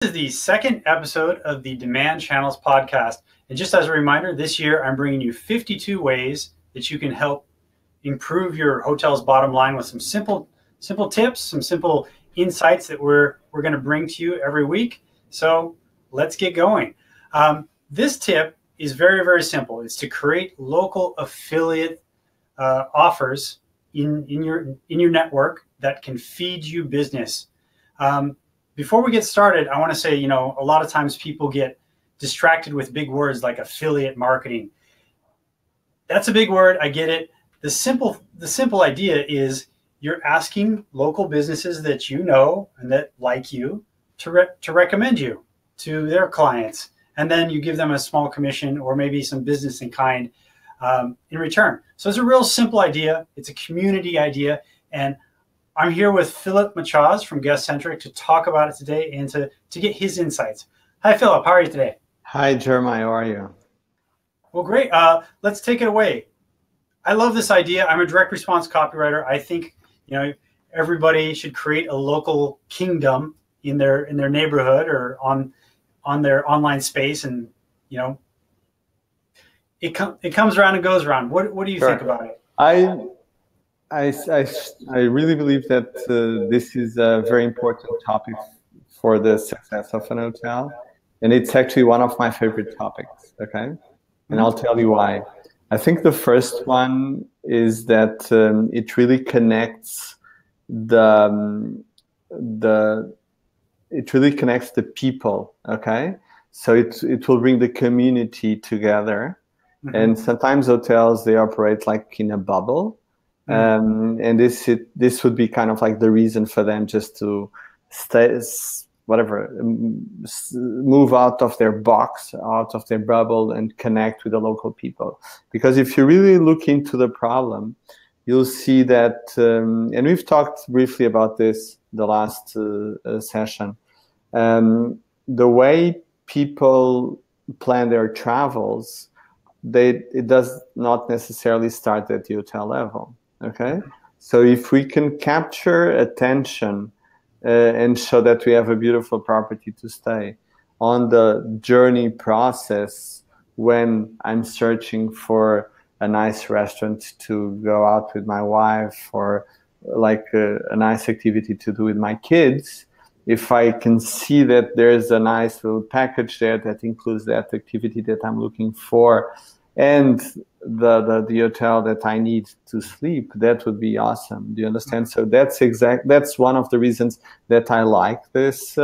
This is the second episode of the Demand Channels podcast. And just as a reminder, this year I'm bringing you 52 ways that you can help improve your hotel's bottom line with some simple tips, some simple insights that we're going to bring to you every week. So let's get going. This tip is very, very simple. It's to create local affiliate offers in your network that can feed you business. Before we get started, I want to say, a lot of times people get distracted with big words like affiliate marketing. That's a big word. I get it. The simple idea is you're asking local businesses that you know and that like you to recommend you to their clients. And then you give them a small commission or maybe some business in kind in return. So it's a real simple idea. It's a community idea. And I'm here with Philip Machaz from Guestcentric to talk about it today and to get his insights. Hi, Philip. How are you today? Hi, Jeremiah. How are you? Well, great. Let's take it away. I love this idea. I'm a direct response copywriter. I think everybody should create a local kingdom in their neighborhood or on their online space, and it comes around and goes around. What do you think about it? I really believe that this is a very important topic for the success of an hotel, and it's actually one of my favorite topics. Okay, and I'll tell you why. I think the first one is that it really connects the people. Okay, so it will bring the community together, and sometimes hotels, they operate like in a bubble. And this would be kind of like the reason for them just to move out of their box, out of their bubble, and connect with the local people. Because if you really look into the problem, you'll see that, and we've talked briefly about this the last session, the way people plan their travels, it does not necessarily start at the hotel level. Okay, so if we can capture attention and show that we have a beautiful property to stay on the journey process, when I'm searching for a nice restaurant to go out with my wife, or like a nice activity to do with my kids, if I can see that there's a nice little package there that includes that activity that I'm looking for, and the hotel that I need to sleep, that would be awesome. Do you understand? So that's one of the reasons that I like this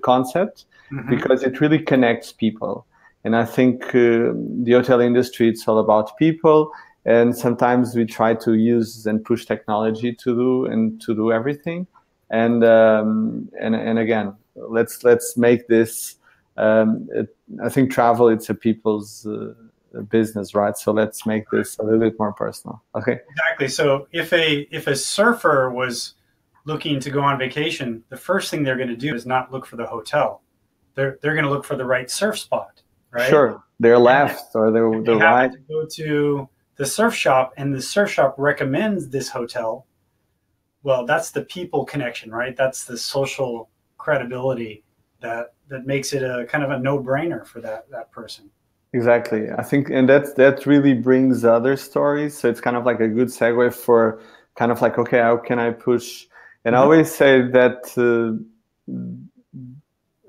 concept, because it really connects people. And I think the hotel industry, it's all about people, and sometimes we try to use and push technology to do everything. And again, let's make this. I think travel, it's a people's business, right? So let's make this a little bit more personal. Okay. Exactly. So if a surfer was looking to go on vacation, the first thing they're going to do is not look for the hotel. They're going to look for the right surf spot, right? Sure. Their left or their right. To go to the surf shop, and the surf shop recommends this hotel. Well, that's the people connection, right? That's the social credibility that makes it a kind of a no-brainer for that person. Exactly. I think, and that really brings other stories. So it's kind of like a good segue for kind of like, okay, how can I push? And I always say that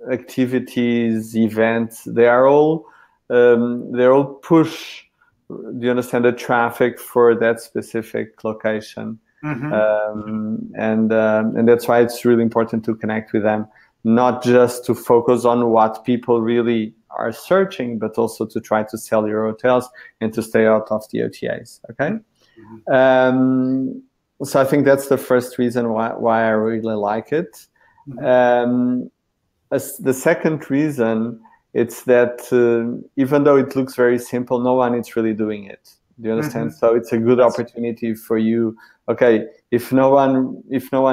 activities, events, they're all push, do you understand, the traffic for that specific location. And that's why it's really important to connect with them, not just to focus on what people really are searching, but also to try to sell your hotels and to stay out of the OTAs. Okay. So I think that's the first reason why I really like it. The second reason, it's that even though it looks very simple, no one is really doing it. Do you understand? So it's a good opportunity for you. Okay, if no one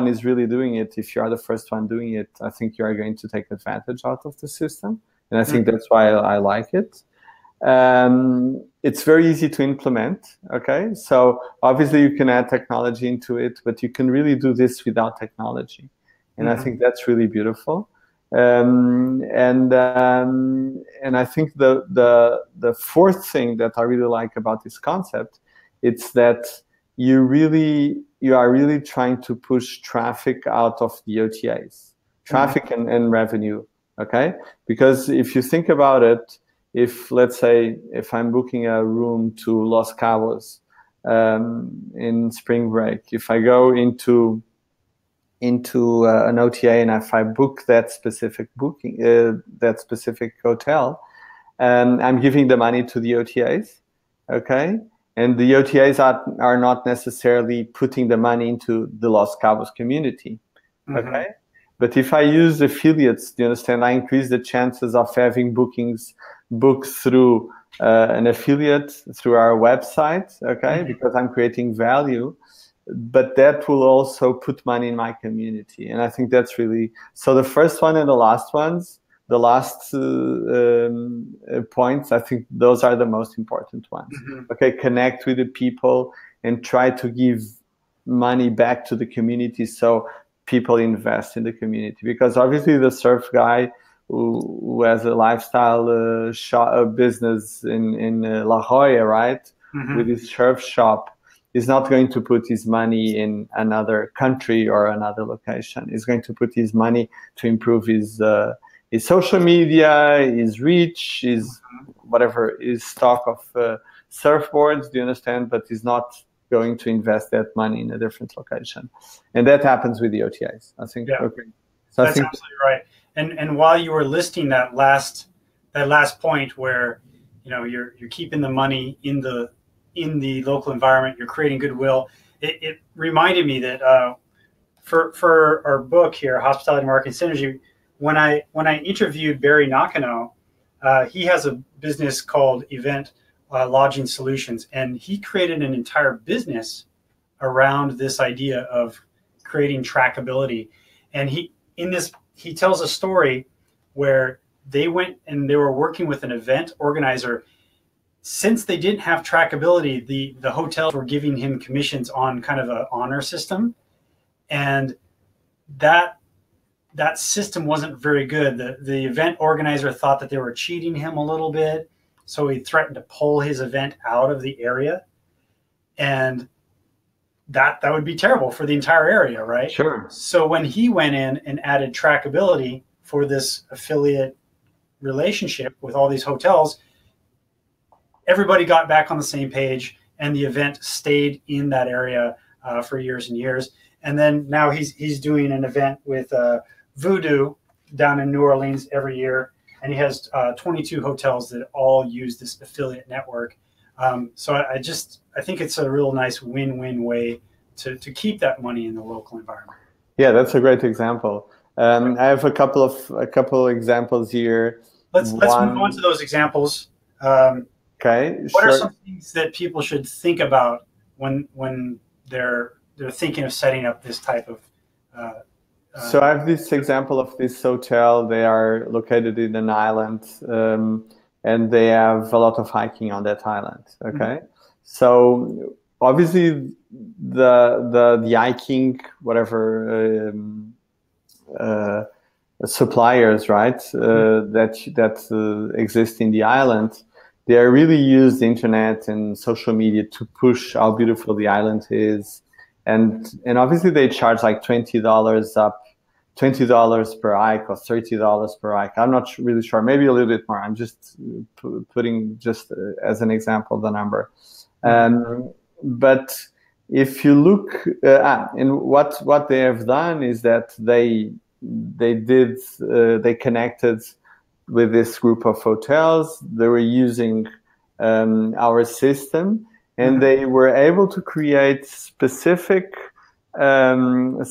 is really doing it, if you are the first one doing it, I think you are going to take advantage out of the system. And I think that's why I like it. It's very easy to implement. Okay, so obviously you can add technology into it, but you can really do this without technology. And I think that's really beautiful. And I think the fourth thing that I really like about this concept, it's that you are really trying to push traffic out of the OTAs, traffic and revenue. Okay, because if you think about it, let's say if I'm booking a room to Los Cabos in spring break, if I go into an OTA and if I book that specific that specific hotel, I'm giving the money to the OTAs, okay? And the OTAs are not necessarily putting the money into the Los Cabos community, okay? But if I use affiliates, do you understand? I increase the chances of having bookings booked through an affiliate, through our website, okay? Because I'm creating value. But that will also put money in my community. And I think that's really, so the first one and the last ones, the last points, I think those are the most important ones. Okay, connect with the people and try to give money back to the community so people invest in the community. Because obviously the surf guy who has a lifestyle business in La Jolla, right? With his surf shop, is not going to put his money in another country or another location. He's going to put his money to improve his social media, his reach, his whatever, his stock of surfboards, do you understand? But he's not going to invest that money in a different location. And that happens with the OTAs, I think. Yeah. Okay. So That's absolutely right. And while you were listing that last point where, you know, you're keeping the money in the local environment, you're creating goodwill, it reminded me that for our book here, Hospitality Marketing Synergy, when I interviewed Barry Nakano, he has a business called Event Lodging Solutions, and he created an entire business around this idea of creating trackability. And he tells a story where they went and they were working with an event organizer. Since they didn't have trackability, the hotels were giving him commissions on kind of an honor system, and that system wasn't very good. The event organizer thought that they were cheating him a little bit, so he threatened to pull his event out of the area, and that would be terrible for the entire area, right? Sure. So when he went in and added trackability for this affiliate relationship with all these hotels, everybody got back on the same page, and the event stayed in that area for years and years. And then now he's doing an event with Voodoo down in New Orleans every year, and he has 22 hotels that all use this affiliate network. So I think it's a real nice win-win way to keep that money in the local environment. Yeah, that's a great example. I have a couple of examples here. Let's move on to those examples. Okay. What are some things that people should think about when they're thinking of setting up this type of? So I have this example of this hotel. They are located in an island, and they have a lot of hiking on that island. Okay, so obviously the hiking whatever suppliers, right, that exist in the island, they are really use the internet and social media to push how beautiful the island is, and obviously they charge like $20 per hike or $30 per hike. I'm not really sure, maybe a little bit more. I'm just putting just as an example the number. But if you look, and what they have done is that they connected with this group of hotels. They were using our system, and they were able to create specific booking,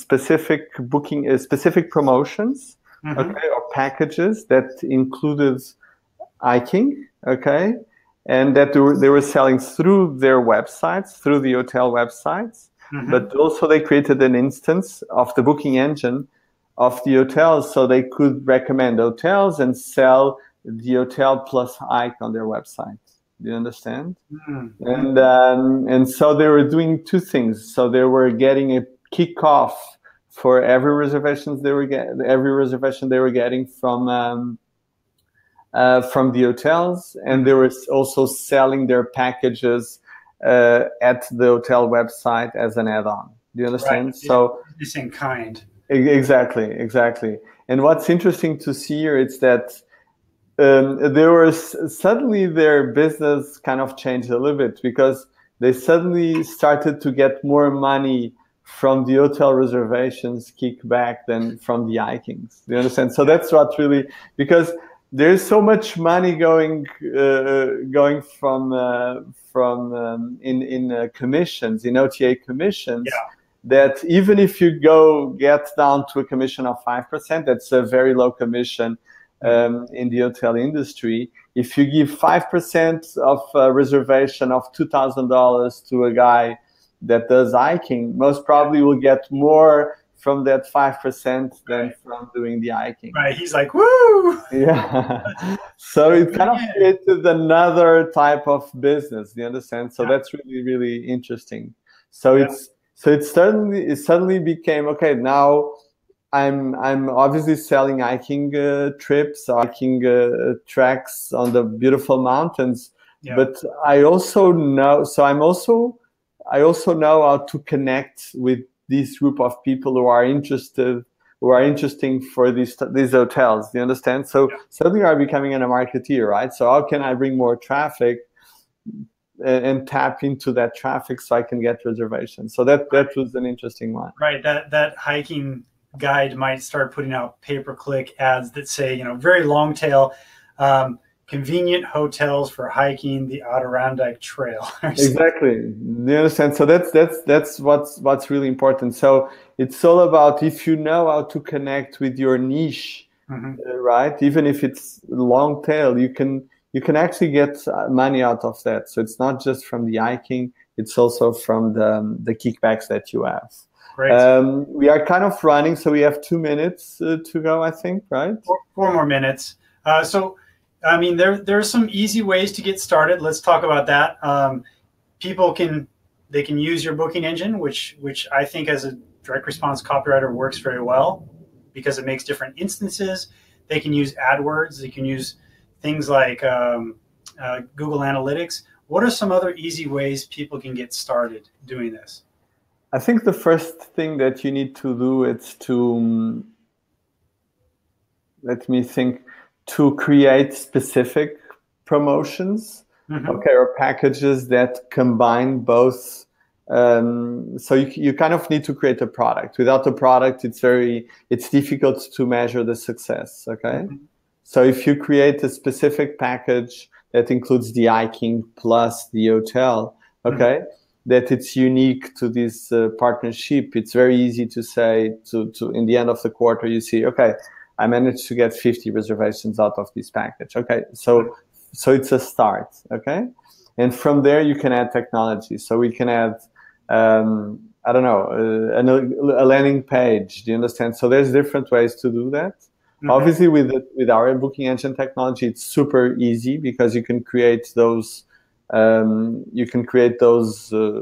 specific promotions, okay, or packages that included hiking, okay, and that they were selling through their websites, through the hotel websites, but also they created an instance of the booking engine of the hotels, so they could recommend hotels and sell the hotel plus hike on their website. Do you understand? And so they were doing two things. So they were getting a kickoff for every reservation they were getting from the hotels, and they were also selling their packages at the hotel website as an add-on. Do you understand? Right. So it's in kind. Exactly. And what's interesting to see here is that suddenly their business kind of changed a little bit, because they suddenly started to get more money from the hotel reservations kickback than from the hikings. Do you understand? So that's what really, because there's so much money going from in commissions, in OTA commissions. Yeah. That even if you get down to a commission of 5%, that's a very low commission in the hotel industry. If you give 5% of a reservation of $2,000 to a guy that does hiking, most probably will get more from that 5% than from doing the hiking. Right. He's like, woo! Yeah. So it kind of created another type of business. Do you understand? So that's really, really interesting. So it suddenly became, okay, now I'm obviously selling hiking trips, hiking tracks on the beautiful mountains, but I also know how to connect with this group of people who are interesting for these hotels. Do you understand? So suddenly I'm becoming a marketeer, right? So how can I bring more traffic and tap into that traffic so I can get reservations? So that was an interesting one. Right. That hiking guide might start putting out pay-per-click ads that say, very long tail, convenient hotels for hiking the Adirondack Trail. Exactly. Do you understand? So that's what's really important. So it's all about, if you know how to connect with your niche, right? Even if it's long tail, you can actually get money out of that. So it's not just from the hiking; it's also from the kickbacks that you have. Great. We are kind of running, so we have 2 minutes to go, I think, right? 4 more minutes. So, I mean, there's some easy ways to get started. Let's talk about that. People can use your booking engine, which I think as a direct response copywriter works very well, because it makes different instances. They can use AdWords. They can use things like Google Analytics. What are some other easy ways people can get started doing this? I think the first thing that you need to do is to, let me think, to create specific promotions, or packages that combine both. So you kind of need to create a product. Without a product, it's difficult to measure the success. Okay, so if you create a specific package that includes the hiking plus the hotel, that it's unique to this partnership, it's very easy to say to in the end of the quarter, you see, okay, I managed to get 50 reservations out of this package. Okay, so it's a start. Okay, and from there you can add technology. So we can add, I don't know, a landing page. Do you understand? So there's different ways to do that. Obviously, with our booking engine technology, it's super easy, because you can create those.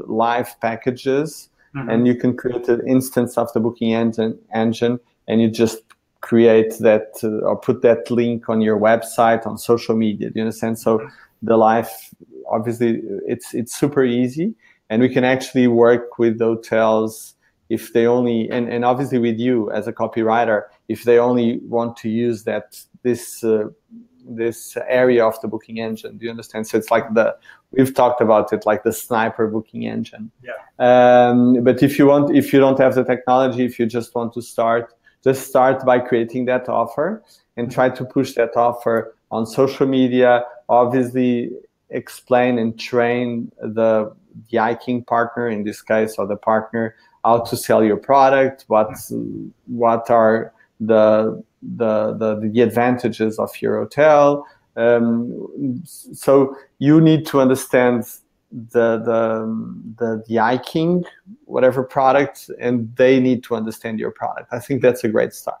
Live packages, and you can create an instance of the booking engine, and you just create that or put that link on your website, on social media. Do you understand? So the live, obviously, it's super easy, and we can actually work with hotels if they only, and obviously with you as a copywriter, if they only want to use this area of the booking engine. Do you understand? So it's like we've talked about it, like the sniper booking engine. But if you don't have the technology, if you just want to start, just start by creating that offer and try to push that offer on social media. Obviously, explain and train the hiking partner, in this case, or the partner, how to sell your product, what are the advantages of your hotel. So you need to understand the hiking, whatever product, and they need to understand your product. I think that's a great start.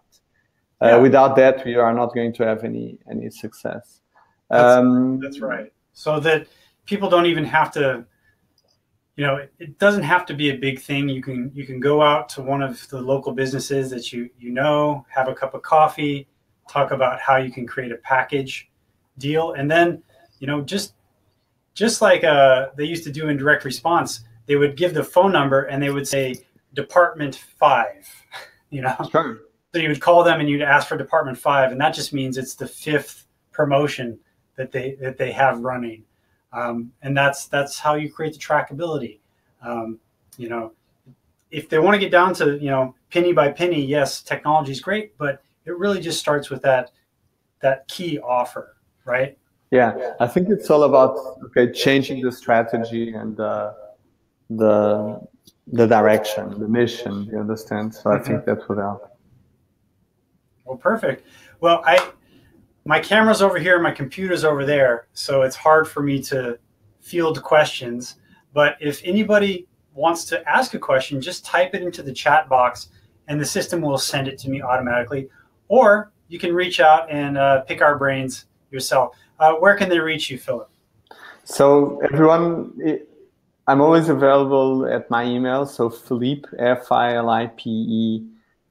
Without that, we are not going to have any success. That's right. So that people don't even have to, it doesn't have to be a big thing. You can go out to one of the local businesses that you know, have a cup of coffee, talk about how you can create a package deal, and then just like they used to do in direct response, they would give the phone number and they would say Department 5. Sure. So you would call them and you'd ask for Department 5, and that just means it's the 5th promotion that they have running. And that's how you create the trackability. If they want to get down to, penny by penny, yes, technology is great, but it really just starts with that key offer, right? Yeah, I think it's all about changing the strategy and the direction, the mission. You understand? So I think that would help. Well, perfect. Well, my camera's over here, my computer's over there, so it's hard for me to field questions. But if anybody wants to ask a question, just type it into the chat box, and the system will send it to me automatically. Or you can reach out and pick our brains yourself. Where can they reach you, Philip? So everyone, I'm always available at my email. So Philippe, Filipe,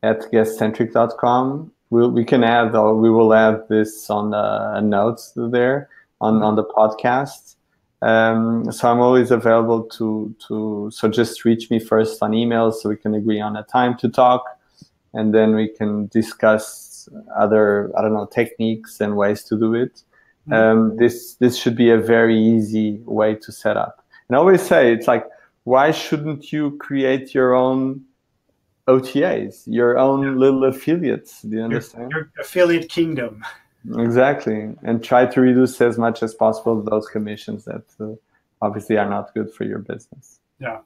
@guestcentric.com. We can add, or we will add this on the notes there on the podcast. So I'm always available so just reach me first on email so we can agree on a time to talk, and then we can discuss other, techniques and ways to do it. This should be a very easy way to set up. And I always say, it's like, why shouldn't you create your own OTAs, your own little affiliates? Do you understand? Your affiliate kingdom. Exactly. And try to reduce as much as possible those commissions that obviously are not good for your business. Yeah.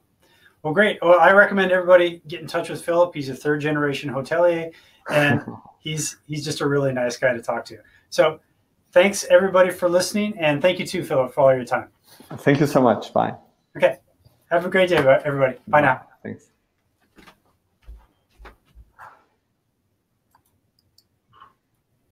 Well, great. Well, I recommend everybody get in touch with Philip. He's a 3rd-generation hotelier, and he's just a really nice guy to talk to. So thanks, everybody, for listening, and thank you too, Philip, for all your time. Thank you so much. Bye. Okay. Have a great day, everybody. Bye now. Thanks.